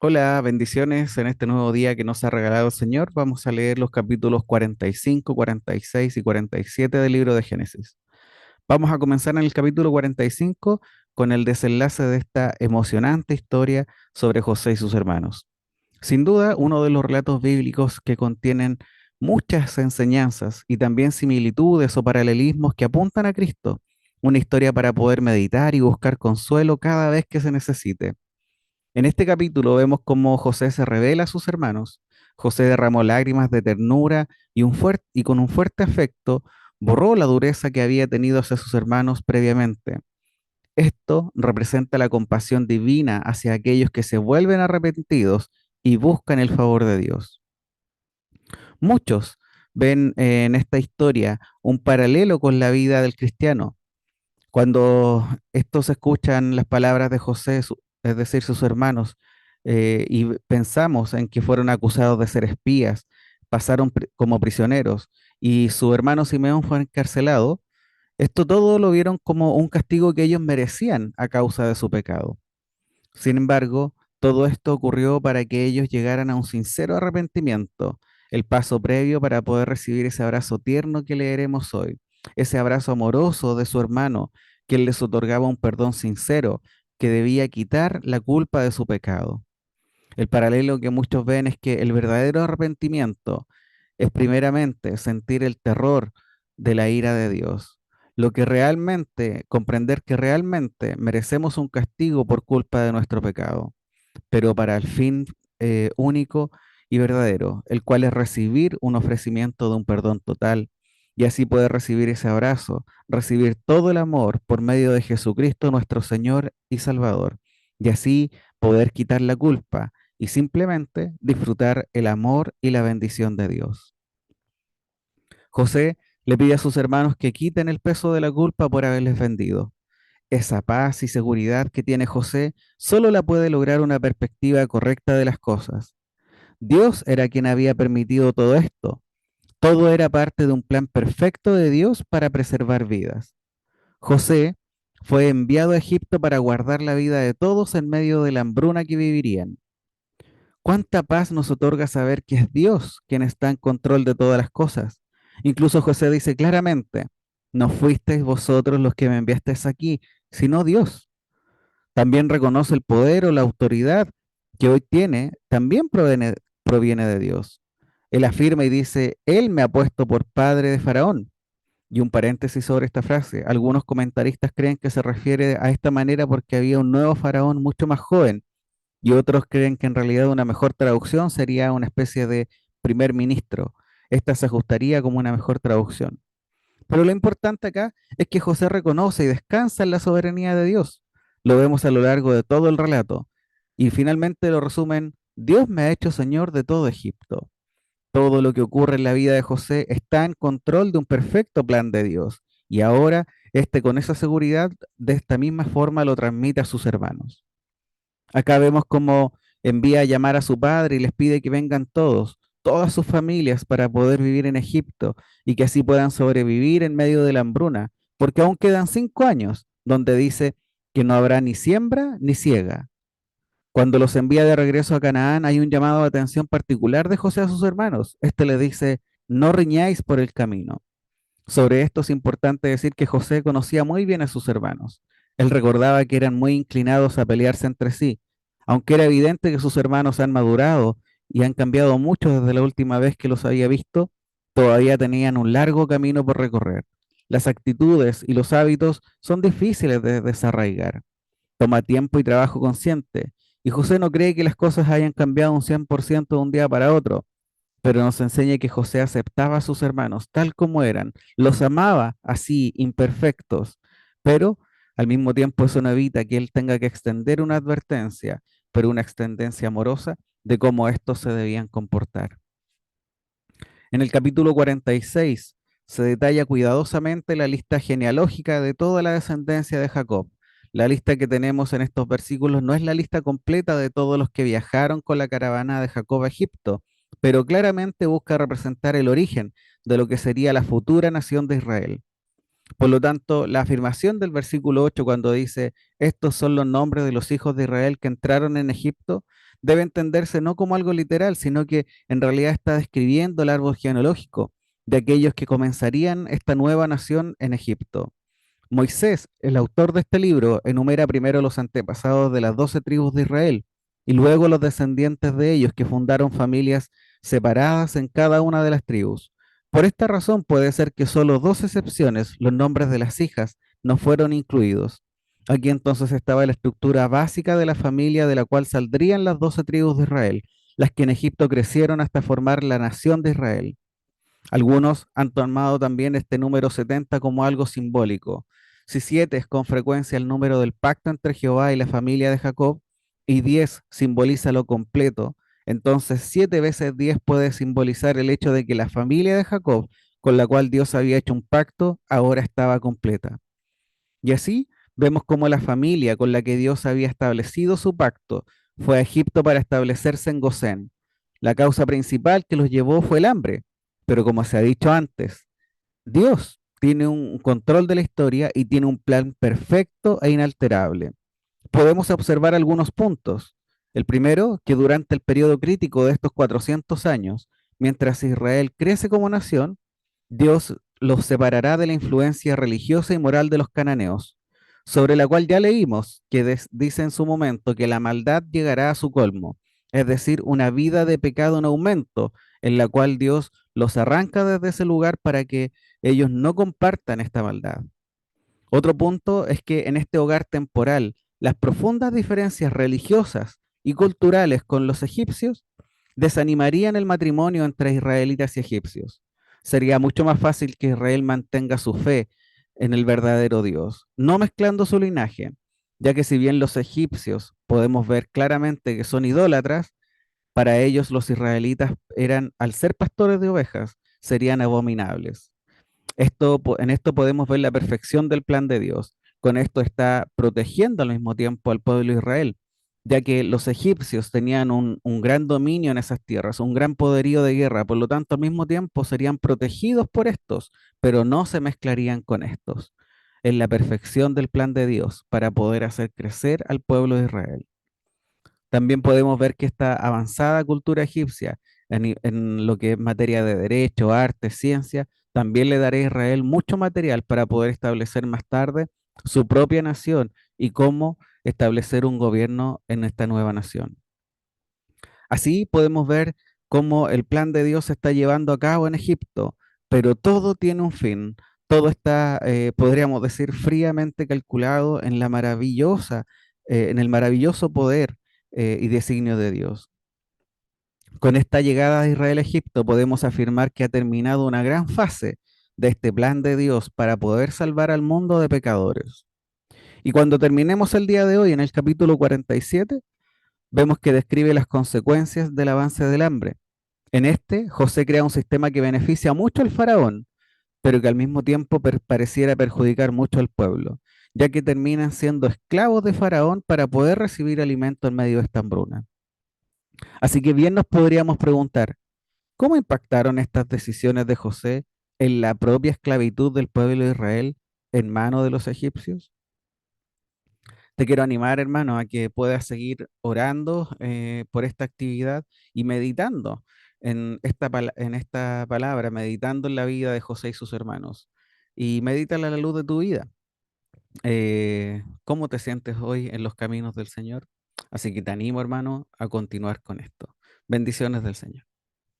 Hola, bendiciones en este nuevo día que nos ha regalado el Señor. Vamos a leer los capítulos 45, 46 y 47 del libro de Génesis. Vamos a comenzar en el capítulo 45 con el desenlace de esta emocionante historia sobre José y sus hermanos. Sin duda, uno de los relatos bíblicos que contienen muchas enseñanzas y también similitudes o paralelismos que apuntan a Cristo. Una historia para poder meditar y buscar consuelo cada vez que se necesite. En este capítulo vemos cómo José se revela a sus hermanos. José derramó lágrimas de ternura y con un fuerte afecto borró la dureza que había tenido hacia sus hermanos previamente. Esto representa la compasión divina hacia aquellos que se vuelven arrepentidos y buscan el favor de Dios. Muchos ven en esta historia un paralelo con la vida del cristiano. Cuando estos escuchan las palabras de José, es decir, sus hermanos, y pensamos en que fueron acusados de ser espías, pasaron como prisioneros y su hermano Simeón fue encarcelado, esto todo lo vieron como un castigo que ellos merecían a causa de su pecado. Sin embargo, todo esto ocurrió para que ellos llegaran a un sincero arrepentimiento, el paso previo para poder recibir ese abrazo tierno que leeremos hoy, ese abrazo amoroso de su hermano, que les otorgaba un perdón sincero, que debía quitar la culpa de su pecado. El paralelo que muchos ven es que el verdadero arrepentimiento es primeramente sentir el terror de la ira de Dios. Lo que realmente, comprender que realmente merecemos un castigo por culpa de nuestro pecado, pero para el fin único y verdadero, el cual es recibir un ofrecimiento de un perdón total y así poder recibir ese abrazo, recibir todo el amor por medio de Jesucristo nuestro Señor y Salvador, y así poder quitar la culpa y simplemente disfrutar el amor y la bendición de Dios. José le pide a sus hermanos que quiten el peso de la culpa por haberles vendido. Esa paz y seguridad que tiene José solo la puede lograr una perspectiva correcta de las cosas. Dios era quien había permitido todo esto. Todo era parte de un plan perfecto de Dios para preservar vidas. José fue enviado a Egipto para guardar la vida de todos en medio de la hambruna que vivirían. ¿Cuánta paz nos otorga saber que es Dios quien está en control de todas las cosas? Incluso José dice claramente, no fuisteis vosotros los que me enviasteis aquí, sino Dios. También reconoce el poder o la autoridad que hoy tiene, también proviene de Dios. Él afirma y dice, Él me ha puesto por padre de Faraón. Y un paréntesis sobre esta frase. Algunos comentaristas creen que se refiere a esta manera porque había un nuevo faraón mucho más joven y otros creen que en realidad una mejor traducción sería una especie de primer ministro. Esta se ajustaría como una mejor traducción. Pero lo importante acá es que José reconoce y descansa en la soberanía de Dios. Lo vemos a lo largo de todo el relato. Y finalmente lo resumen, Dios me ha hecho Señor de todo Egipto. Todo lo que ocurre en la vida de José está en control de un perfecto plan de Dios. Y ahora, este con esa seguridad, de esta misma forma lo transmite a sus hermanos. Acá vemos cómo envía a llamar a su padre y les pide que vengan todos, todas sus familias, para poder vivir en Egipto y que así puedan sobrevivir en medio de la hambruna, porque aún quedan 5 años, donde dice que no habrá ni siembra ni siega. Cuando los envía de regreso a Canaán, hay un llamado de atención particular de José a sus hermanos. Este le dice, no riñáis por el camino. Sobre esto es importante decir que José conocía muy bien a sus hermanos. Él recordaba que eran muy inclinados a pelearse entre sí, aunque era evidente que sus hermanos han madurado y han cambiado mucho desde la última vez que los había visto, todavía tenían un largo camino por recorrer. Las actitudes y los hábitos son difíciles de desarraigar. Toma tiempo y trabajo consciente. Y José no cree que las cosas hayan cambiado un 100% de un día para otro, pero nos enseña que José aceptaba a sus hermanos tal como eran, los amaba así, imperfectos, pero al mismo tiempo eso no evita que él tenga que extender una advertencia, pero una extendencia amorosa de cómo estos se debían comportar. En el capítulo 46 se detalla cuidadosamente la lista genealógica de toda la descendencia de Jacob. La lista que tenemos en estos versículos no es la lista completa de todos los que viajaron con la caravana de Jacob a Egipto, pero claramente busca representar el origen de lo que sería la futura nación de Israel. Por lo tanto, la afirmación del versículo 8 cuando dice, estos son los nombres de los hijos de Israel que entraron en Egipto, debe entenderse no como algo literal, sino que en realidad está describiendo el árbol genealógico de aquellos que comenzarían esta nueva nación en Egipto. Moisés, el autor de este libro, enumera primero los antepasados de las 12 tribus de Israel y luego los descendientes de ellos que fundaron familias separadas en cada una de las tribus. Por esta razón puede ser que solo dos excepciones, los nombres de las hijas, no fueron incluidos. Aquí entonces estaba la estructura básica de la familia de la cual saldrían las 12 tribus de Israel, las que en Egipto crecieron hasta formar la nación de Israel. Algunos han tomado también este número 70 como algo simbólico. Si 7 es con frecuencia el número del pacto entre Jehová y la familia de Jacob, y 10 simboliza lo completo, entonces 7 veces 10 puede simbolizar el hecho de que la familia de Jacob, con la cual Dios había hecho un pacto, ahora estaba completa. Y así vemos cómo la familia con la que Dios había establecido su pacto fue a Egipto para establecerse en Gosén. La causa principal que los llevó fue el hambre, pero como se ha dicho antes, Dios tiene un control de la historia y tiene un plan perfecto e inalterable. Podemos observar algunos puntos. El primero, que durante el periodo crítico de estos 400 años, mientras Israel crece como nación, Dios los separará de la influencia religiosa y moral de los cananeos, sobre la cual ya leímos que dice en su momento que la maldad llegará a su colmo, es decir, una vida de pecado en aumento, en la cual Dios los arranca desde ese lugar para que ellos no compartan esta maldad. Otro punto es que en este hogar temporal, las profundas diferencias religiosas y culturales con los egipcios desanimarían el matrimonio entre israelitas y egipcios. Sería mucho más fácil que Israel mantenga su fe en el verdadero Dios, no mezclando su linaje, ya que si bien los egipcios podemos ver claramente que son idólatras, para ellos los israelitas eran, al ser pastores de ovejas, serían abominables. En esto podemos ver la perfección del plan de Dios. Con esto está protegiendo al mismo tiempo al pueblo de Israel, ya que los egipcios tenían un gran dominio en esas tierras, un gran poderío de guerra, por lo tanto al mismo tiempo serían protegidos por estos, pero no se mezclarían con estos, en la perfección del plan de Dios para poder hacer crecer al pueblo de Israel. También podemos ver que esta avanzada cultura egipcia en lo que es materia de derecho, arte, ciencia, también le dará a Israel mucho material para poder establecer más tarde su propia nación y cómo establecer un gobierno en esta nueva nación. Así podemos ver cómo el plan de Dios se está llevando a cabo en Egipto, pero todo tiene un fin. Todo está, podríamos decir, fríamente calculado en la en el maravilloso poder y designio de Dios. Con esta llegada de Israel a Egipto podemos afirmar que ha terminado una gran fase de este plan de Dios para poder salvar al mundo de pecadores. Y cuando terminemos el día de hoy en el capítulo 47, vemos que describe las consecuencias del avance del hambre. En este, José crea un sistema que beneficia mucho al faraón, pero que al mismo tiempo pareciera perjudicar mucho al pueblo, ya que terminan siendo esclavos de faraón para poder recibir alimento en medio de esta hambruna. Así que bien nos podríamos preguntar, ¿cómo impactaron estas decisiones de José en la propia esclavitud del pueblo de Israel en manos de los egipcios? Te quiero animar, hermano, a que puedas seguir orando por esta actividad y meditando en esta palabra, meditando en la vida de José y sus hermanos. Y medítala a la luz de tu vida. ¿Cómo te sientes hoy en los caminos del Señor? Así que te animo, hermano, a continuar con esto. Bendiciones del Señor.